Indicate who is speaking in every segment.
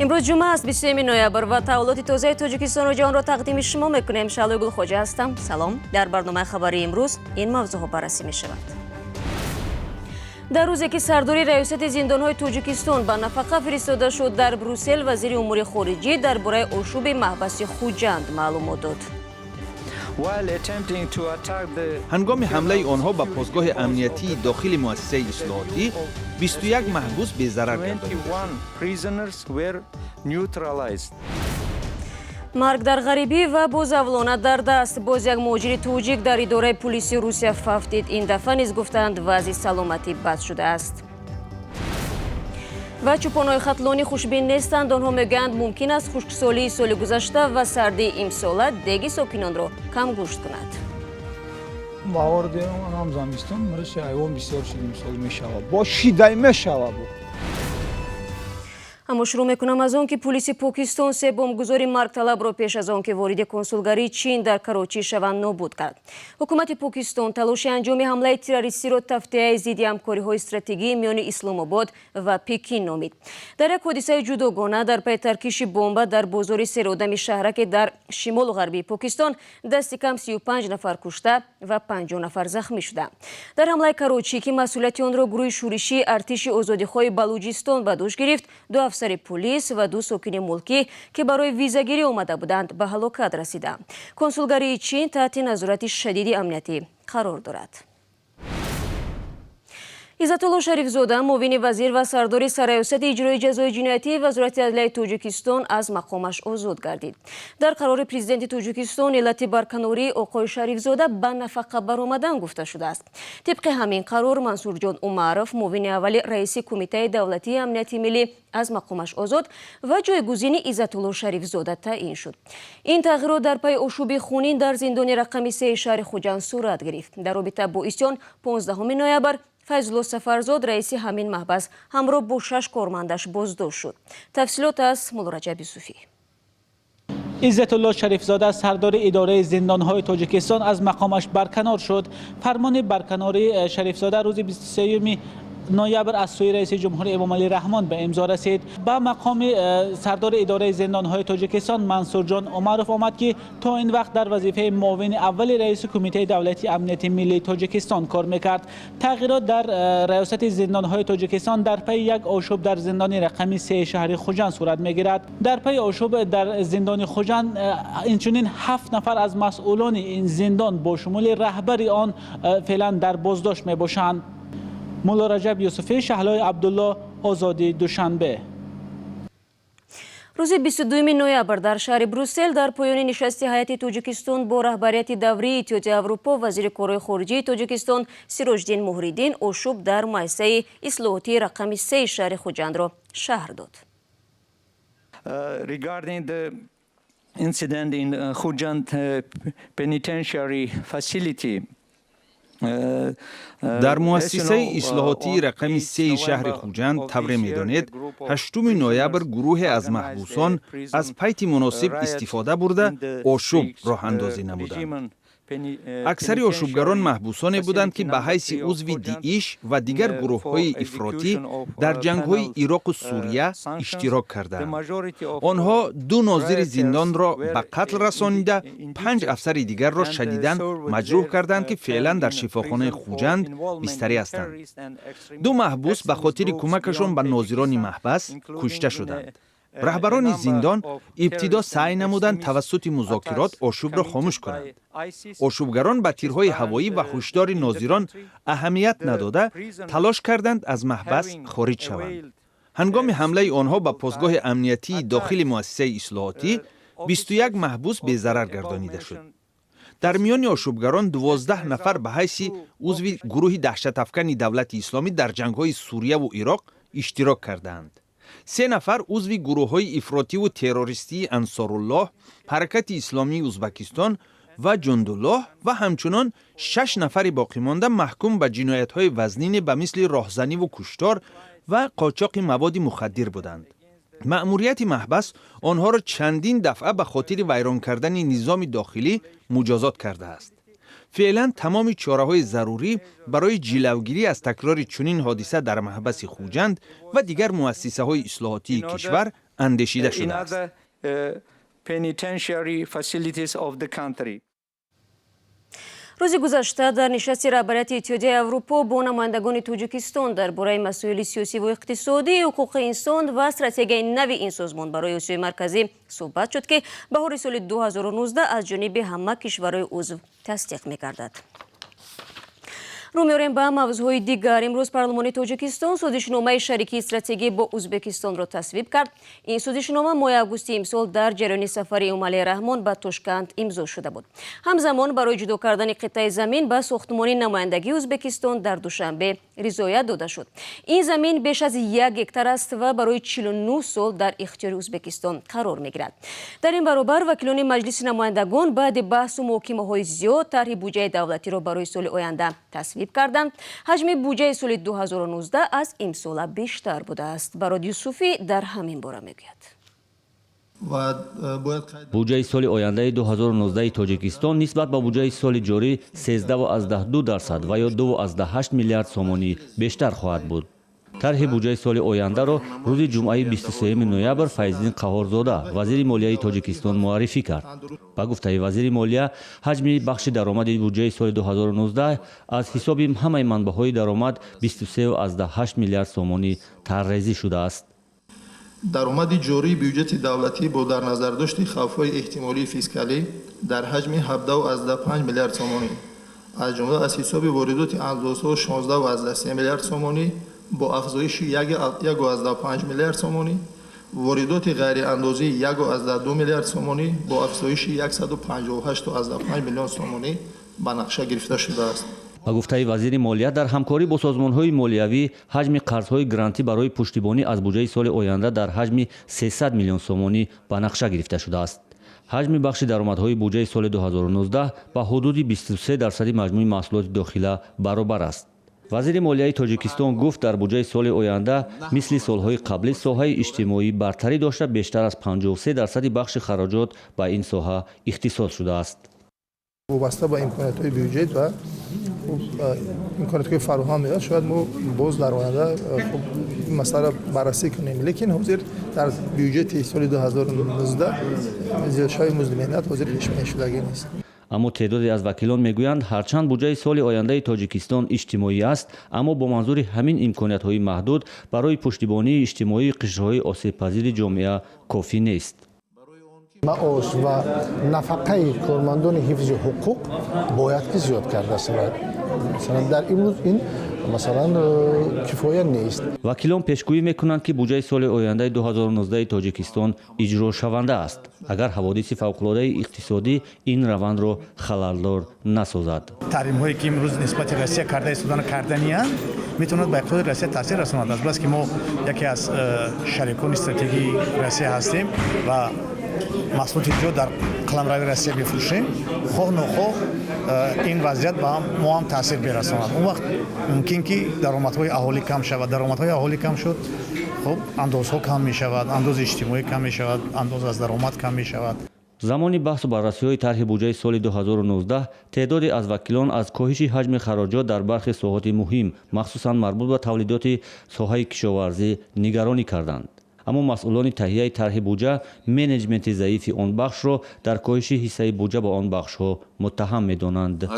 Speaker 1: امروز جمعه است 23 نوامبر و تحولات تازه تاجیکستان و جهان را تقدیم شما میکنیم. شعله گل خواجه هستم. سلام. در برنامه خبری امروز این موضوعها بررسی می شود. در روزی که سرداری ریاست زندانهای تاجیکستان به نفقه فرستاده شد، در بروسل وزیر امور خارجه درباره آشوب محبس خوجند معلومات داد.
Speaker 2: هنگام حمله آنها به پاسگاه امنیتی داخل مؤسسه اصلاحاتی 21 محبوس بی‌ضرر گردانده شد.
Speaker 1: مرگ در غریبی و بازاولانه در دست باز یک مهاجر توجیک در اداره پلیس روسیه ففتید. این دفعه نیز گفتند وضع سلامتی بد شده است. و چوپانهای خطلانی خوشبین نیستند. آنها میگویند ممکن است خشکسالی سال گذشته و سردی امساله دیگ ساکنان را کم گوشت کند.
Speaker 3: باور دارم هم زمستان مرش حیوان بسیار شدیم سال میشود با شیدای میشود.
Speaker 1: اما شروع میکنم از آن که پلیس پاکستان سه بمبگذاری مرگ طلب را پیش از آن که وارد کنسولگری چین در کراچی شوند نابود کرد. حکومت پاکستان تلاش انجام حمله تروریستی را تفته ضد همکاری‌های استراتژیکی میان اسلام آباد و پکین نامید. در یک حادثه جداگانه در پی ترکیش بمب در بازار سرادم شهرک در شمال غربی پاکستان دست کم 35 نفر کشته و 50 نفر زخمی شده. در حمله کراچی که مسئولیت آن را گروه شورشی ارتش آزادیخواه بلوچستان به دوش گرفت، دو افسر پلیس و دو ساکن ملکی که برای ویزاگیری آمده بودند به هلاکت رسیدند. کنسولگری چین تحت نظارت شدید امنیتی قرار دارد. عزتالله شریفزاده معاون وزیر و سردار سرریاست اجرای جزای جنایتی وزارت عدلیه تاجیکستان از مقامش آزاد گردید. در قرار پرزیدنت تاجیکستان علت برکناری آقای شریفزاده به نفقه برآمدن گفته شده است. طبق همین قرار منصور جان عمرов معاون اول رئیس کمیته دولتی امنیت ملی از مقامش آزاد و جایگزین عزتالله شریفزاده تعیین شد. این تغییرات در پی آشوب خونین در زندان رقم 3 شهر خوجند صورت گرفت. در رابطه با اسیان 15 نوامبر فیض‌الله سفرزاد رئیس همین محبس همراه با 6 کارمندش بازداشت شد. تفصیلات از مولا رجب یوسفی.
Speaker 4: عزتالله شریفزاده سردار اداره زندانهای تاجیکستان از مقامش برکنار شد. فرمان برکناری شریفزاده روز 23 نوامبر از سوی رئیس جمهور امام علی رحمان به امضا رسید. به مقام سردار اداره زندانهای تاجیکستان منصور جان عمرов آمد که تا این وقت در وظیفه معاون اول رئیس کمیته دولتی امنیت ملی تاجیکستان کار میکرد. تغییرات در ریاست زندانهای تاجیکستان در پی یک آشوب در زندان رقم 3 شهر خوجند صورت میگیرد. در پی آشوب در زندان خوجند اینچنین 7 نفر از مسئولان این زندان با شمول رهبر آن فعلا در بازداشت میباشند. مولا رجب یوسفی، شهلای عبدالله، آزادی دوشنبه.
Speaker 1: روز 22 نوامبر در شهر بروسل در پایان نشست هیئت تاجیکستان با رهبریت دوری اتحادیه اروپا وزیر کارهای خارجه تاجیکستان سیراجدین مهریدین آشوب در مؤسسه اصلاحاتی رقم 3 شهر خوجند را شرح داد.
Speaker 5: Regarding the incident in Khujand penitentiary facility,
Speaker 2: در مؤسسه اصلاحاتی رقم 3 شهر خوجند طور می‌دانید 8 نوامبر گروه از محبوسان از پیت مناسب استفاده برده آشوب راه اندازی نمودند. اکثر آشوبگران محبوسانی بودند که به حیث عضو داعش و دیگر گروه‌های افراطی در جنگ‌های عراق و سوریه اشتراک کردند. آنها 2 ناظر زندان را به قتل رسانیده 5 افسر دیگر را شدیداً مجروح کردند که فعلا در شفاخانه خوجند بستری هستند. 2 محبوس به خاطر کمکشان به ناظران محبس کشته شدند. رهبران زندان ابتدا سعی نمودند توسط مذاکرات آشوب را خاموش کنند. آشوبگران به تیرهای هوایی و هشدار ناظران اهمیت نداده تلاش کردند از محبس خارج شوند. هنگام حمله آنها به پاسگاه امنیتی داخل مؤسسه اصلاحاتی 21 محبوس بی‌ضرر گردانیده شد. در میان آشوبگران 12 نفر به حیث عضو گروه دهشت افکن دولت اسلامی در جنگ‌های سوریه و عراق اشتراک کردند. 3 نفر عضو گروه‌های افراطی و تروریستی انصارالله، حرکت اسلامی ازبکستان و جندالله و همچنان 6 نفر باقی مانده محکوم به جنایت‌های وزنین به مثل راهزنی و کشتار و قاچاق مواد مخدر بودند. مأموریت محبس آنها را چندین دفعه به خاطر ویران کردن نظام داخلی مجازات کرده است. فعلا تمام چاره‌های ضروری برای جلوگیری از تکرار چنین حادثه در محبس خوجند و دیگر مؤسسه‌های اصلاحاتی کشور اندیشیده شده است.
Speaker 1: روز گذشته در نشست رهبریت اتحادیه اروپا با نمایندگان تاجیکستان درباره مسائل سیاسی و اقتصادی، حقوق انسان و استراتژی نو این سازمان برای آسیای مرکزی صحبت شد که بهار سال 2019 از جانب همه کشورهای عضو تصدیق می‌گردد. رو می‌آوریم به موضوعهای دیگر. امروز پارلمان تاجیکستان سازشنامه شریکی استراتژی با ازبکستان را تصویب کرد. این سازشنامه ماه آگوست امسال در جریان سفر امالی رحمان به تاشکند امضا شده بود. همزمان برای جدا کردن قطعه زمین به ساختمان نمایندگی ازبکستان در دوشنبه رضایت داده شد. این زمین بیش از 1 هکتار است و برای 49 سال در اختیار ازبکستان قرار می‌گیرد. در این برابر وکیلان مجلس نمایندگان بعد بحث و محاکمه‌های زیاد طرح بودجه دولتی را برای سال آینده تصویب کردند. حجم بودجه سال 2019 از امسال بیشتر بوده است. براد یوسفی در همین باره میگوید.
Speaker 6: بودجه سال آینده 2019 تاجیکستان نسبت به بودجه سال جاری 13.2% و یا 2.8 میلیارد سومانی بیشتر خواهد بود. طرح بودجه سال آینده را روز جمعه 23 نوامبر فیضدین قهارزاده وزیر مالیه تاجیکستان معرفی کرد. با گفته وزیر مالیه، حجم بخش درآمد بودجه سال 2019 از حساب همه منبع‌های درآمد 23.8 میلیارد سومانی طرح‌ریزی شده است.
Speaker 7: درآمد جاری بودجه دولتی با در نظر داشت خوف‌های احتمالی فیسکالی در حجم 17.5 میلیارد سومانی از جمله از حساب واردات اندازه 16.3 میلیارد سومانی با افزایش 1.5 میلیارد سومانی، واردات غیر اندازه 1.2 میلیارد سومانی با افزایش 158.5 میلیون سومانی به نقشه گرفته شده است.
Speaker 6: با گفته وزیر مالیه، در همکاری با سازمان‌های مالیوی حجم قرض‌های گرانتی برای پشتیبانی از بودجه سال آینده در حجم 300 میلیون سومانی به نقشه گرفته شده است. حجم بخش درآمدهای بودجه سال 2019 با حدود 23% مجموع محصولات داخله برابر است. وزیر مالیه تاجیکستان گفت در بودجه سال آینده مثل سالهای قبلی ساحه اجتماعی برتری داشته بیشتر از 53% بخش خراجات به این ساحه اختصاص شده است.
Speaker 8: وابسته به امکانات‌های بودجه و امکاناتی فراهم میاد شاید ما باز در آینده مسئله بررسی کنیم، لیکن حاضر در بودجه سال 2019 زیادشای مزد مهنت حاضر پیش بینی شدگی نیست.
Speaker 6: اما تعدادی از وکیلان میگویند هرچند بودجه سال آینده تاجیکستان اجتماعی است، اما با منظور همین امکانات‌های محدود برای پشتیبانی اجتماعی قشرهای آسیب‌پذیر جامعه کافی نیست.
Speaker 8: معاش و نفقه کارمندان حفظ حقوق باید که زیاد کرده شود. مثلا در امروز این مثلا کفایت نیست.
Speaker 6: وکیلان پیشگویی میکنند که بودجه سال آینده 2019 تاجیکستان اجرا شونده است اگر حوادث فوق‌العاده اقتصادی این روند را خللدار نسازد.
Speaker 9: تحریم هایی که امروز نسبت روسیه کرده ایستادن کردنی اند میتواند به اقتصاد روسیه تاثیر رساند. از بس که ما یکی از شریکان استراتژی روسیه هستیم و محصولات جو در قلمرو روسیه بفروشیم، خواه نخواه این وضعیت به ما هم تاثیر برساند. اون وقت ممکن که درآمدهای اهالی کم شود. درآمدهای اهالی کم شد، خب اندازها کم می شود، انداز اجتماعی کم می شود، انداز از درآمد کم می شود.
Speaker 6: زمانی بحث و بررسی‌های طرح بودجه سال 2019 تعدادی از وکیلان از کاهش حجم خراجات در برخی ساحات مهم مخصوصاً مربوط به تولیدات ساحه کشاورزی نگرانی کردند. اما مسئولان تهیه طرح بودجه منیجمنت ضعیف آن بخش را در کاهش حصه بودجه با آن بخش‌ها متهم می‌دانند.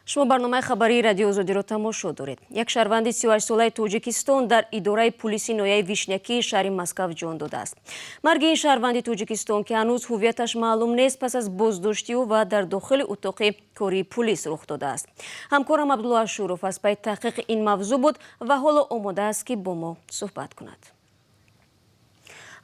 Speaker 1: شما برنامه خبری رادیو آزادی را تماشا دارید. یک شهروند 38 ساله تاجیکستان در اداره پلیس نویه ویشنیکی شهر مسکو جان داده است. مرگ این شهروند تاجیکستان که هنوز هویتش معلوم نیست پس از بازداشتی و در داخل اتاق کاری پلیس رخ داده است. همکارم عبدالله شوروف از پی تحقیق این موضوع بود و حالا آماده است که با ما صحبت کند.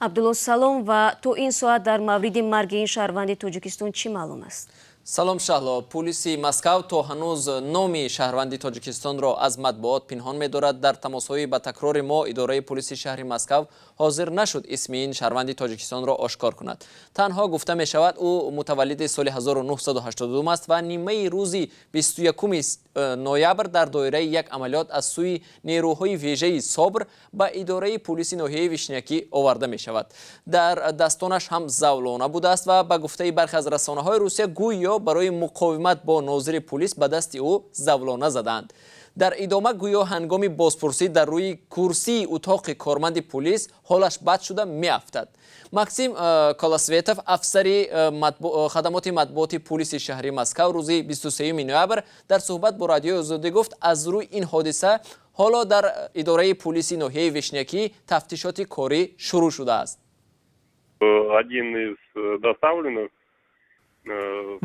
Speaker 1: عبدالله سلام و تو این ساعت در مورد مرگ این شهروند تاجیکستان چی معلوم است؟
Speaker 10: سلام شهلا. پلیس مسکو تا هنوز نام شهروند تاجیکستان را از مطبوعات پنهان می‌دارد. در تماس‌های با تکرار ما اداره پلیس شهر مسکو حاضر نشد اسم این شهروند تاجیکستان را آشکار کند. تنها گفته می شود او متولد سال 1982 است و نیمه روز 21 نوامبر در دایره یک عملیات از سوی نیروهای ویژه صبر به اداره پلیس ناحیه ویشنیکی آورده می شود. در دستانش هم زولانه بوده است و به گفته برخی از رسانه‌های روسیه گویا полисиё барои муқовимат бо нозири полис ба дасти ӯ завлона заданд. дар идома гӯё ҳангоми бозпурсӣ дар рӯи курсии утоқи корманди полис ҳолаш бад шуда меафтад. Максим Колосветов, афсари хадамоти матбуоти полиси шаҳри Москав, рӯзи 23 ноябр дар суҳбат бо радиои Озодӣ гуфт, аз рӯи ин ҳодиса ҳоло дар идораи полиси ноҳияи Вишнякӣ тафтишоти корӣ шурӯъ шудааст.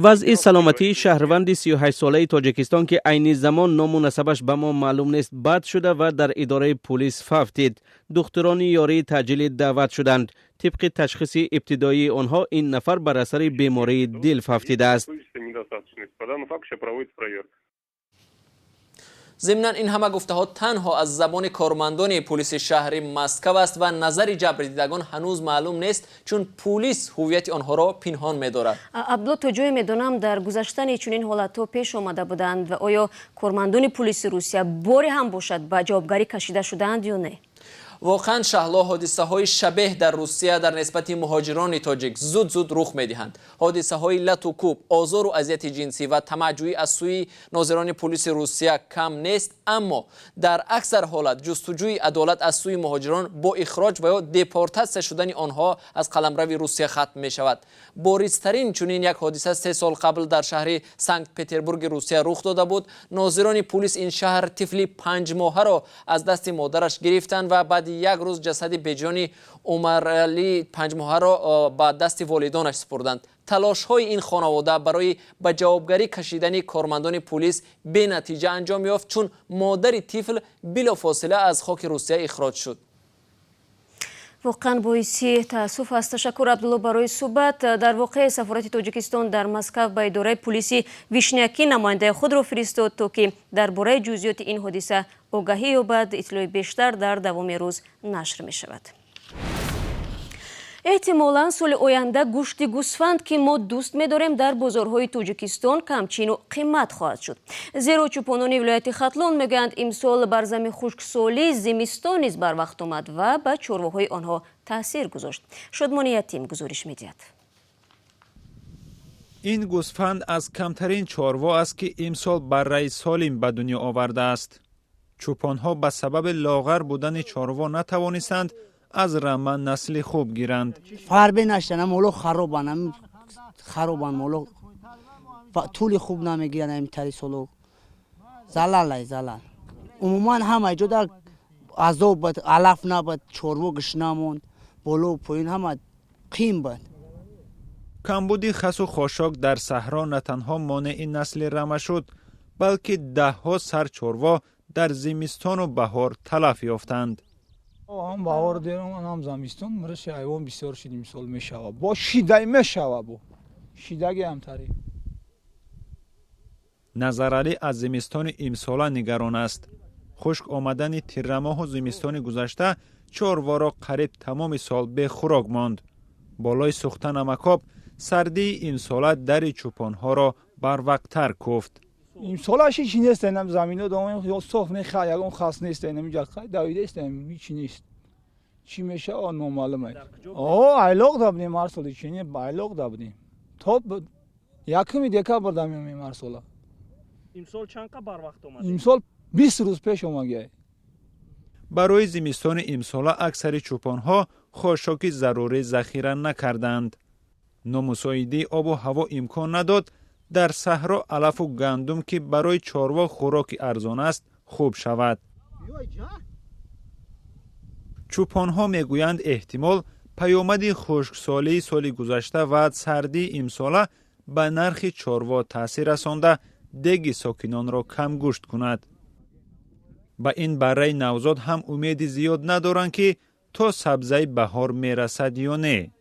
Speaker 11: вазъи саломатии шаҳрванди 38-солаи Тоҷикистон ки айни замон ному насабаш ба мо маълум нест бад шуда ва дар идораи полис фавтид. духтурони ёрии таъҷилӣ даъват шуданд. тибқи ташхиси ибтидоии онҳо ин нафар бар асари бемории дил фавтидааст.
Speaker 10: ضمناً این همه گفته‌ها تنها از زبان کارمندان پلیس شهر مسکو است و نظر جبردیدگان هنوز معلوم نیست چون پلیس هویت آنها را پنهان می‌دارد.
Speaker 1: عبدالله تا جای می‌دانم در گذشته چنین حالت‌ها پیش آمده بودند و آیا کارمندان پلیس روسیه باری هم باشد به جوابگری کشیده شدند یا نه؟
Speaker 10: واقعا شهلا حادثه های شبیه در روسیه در نسبت مهاجران تاجیک زود رخ میدهند. حادثه های لط و کوب، آزار و اذیت جنسی و طمع‌جویی از سوی ناظران پلیس روسیه کم نیست، اما در اکثر حالات جستجوی عدالت از سوی مهاجران با اخراج و یا دپورتاسیون شدن آنها از قلمرو روسیه ختم می شود. بارزترین چنین یک حادثه 3 سال قبل در شهر سنت پترزبورگ روسیه رخ داده بود. ناظران پلیس این شهر طفلی 5 ماهه را از دست مادرش گرفتند و بعد یک روز جسد بجانی عمرعلی 5 ماهه را به دست والدانش سپردند. تلاش های این خانواده برای به جوابگری کشیدن کارمندان پلیس به نتیجه انجام یافت چون مادر طفل بلافاصله از خاک روسیه اخراج شد.
Speaker 1: واقعا باعثی تاسف است. تشکر عبدالله برای صحبت. در واقع سفارت تاجیکستان در مسکو به اداره پلیسی ویشنیاکی نماینده خود را فرستاد تا که درباره جزئیات این حادثه آگاهی یابد. اطلاع بیشتر در دوام روز نشر می شود. احتمالاً سال آینده گوشت گوسفند که ما دوست می‌داریم در بازارهای تاجیکستان کمچین و قیمت خواهد شد. زیرا چوپانان ولایت ختلان میگویند امسال بر زمین خشکسالی زمستان نیز بر وقت آمد و به چرواهای آنها تاثیر گذاشت. شادمانی یتیم گزارش می‌دهد.
Speaker 2: این گوسفند از کمترین چاروا است که امسال برای سالم به دنیا آورده است. چوپانها به سبب لاغر بودن چاروا نتوانستند از رمه نسل خوب گیرند.
Speaker 12: فربه نشدن مولو خرابان مولو طول خوب نمیگیرن امتری سولو زلال عموما همه جا در عذاب بود علف نبود چورو گشنمون بولو پایین همه قیم بود.
Speaker 2: کمبود خس و خاشاک در صحرا نه تنها مانع نسل رمه شد بلکه ده‌ها سر چوروا در زمستان و بهار تلف یافتند.
Speaker 3: هم بهار دیرم هم زمستان مرش حیوان بسیار شدیم سال میشوه با شیدای میشوه با شیدگی هم تری.
Speaker 2: نظرعلی از زمستان امسال نگران است. خشک آمدن تیر ماه و زمستان گذشته چاروا را قریب تمام سال به خوراک ماند. بالای سوختن نمکاب سردی امسال در چوپانها را بر وقت‌تر کوفت.
Speaker 3: امسالش هیچ نیست اینم زمینه دامن یا صاف نخه یگان خاص نیست اینم اینجا دویده است هیچ نیست. چی میشه آن نامعلومه. علاق دابنیم مرسال چینی علاق دابنیم. تا یکمی دکابر دامیم مرسالا.
Speaker 11: امسال چند بر وقت اومد؟
Speaker 3: امسال 20 روز پیش اومد.
Speaker 2: برای زمستان امسال اکثر چوپانها خاشاکی ضروری ذخیره نکردند. نامساعدی آب و هوا امکان نداد در صحرا علف و گندم که برای چاروا خوراک ارزان است خوب شود. چوپانها میگویند احتمال پیامد خشکسالی سال گذشته و سردی امسال به نرخ چاروا تاثیر رسانده دیگ ساکنان را کم گوشت کند. با این برای نوزاد هم امید زیاد ندارند که تا سبزه بهار میرسد یا نه.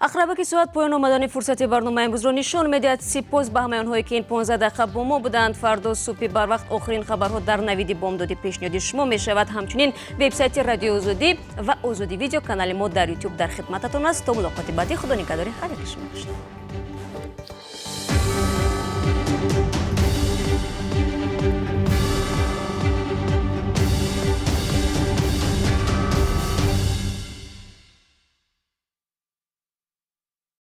Speaker 1: اخرابه ساعت پایان آمدن فرصت برنامه امروز را نشان می‌دهد. سپاس به همه آنهایی که این 15 دقیقه با ما بودند. فردا صبح بر وقت آخرین خبرها در نوید بامدادی پیشنهاد شما می‌شود. همچنین وبسایت رادیو آزادی و آزادی ویدیو کانال ما در یوتیوب در خدمتتان است. تا ملاقات بعدی خدا نگهدار. خیر شما باشید.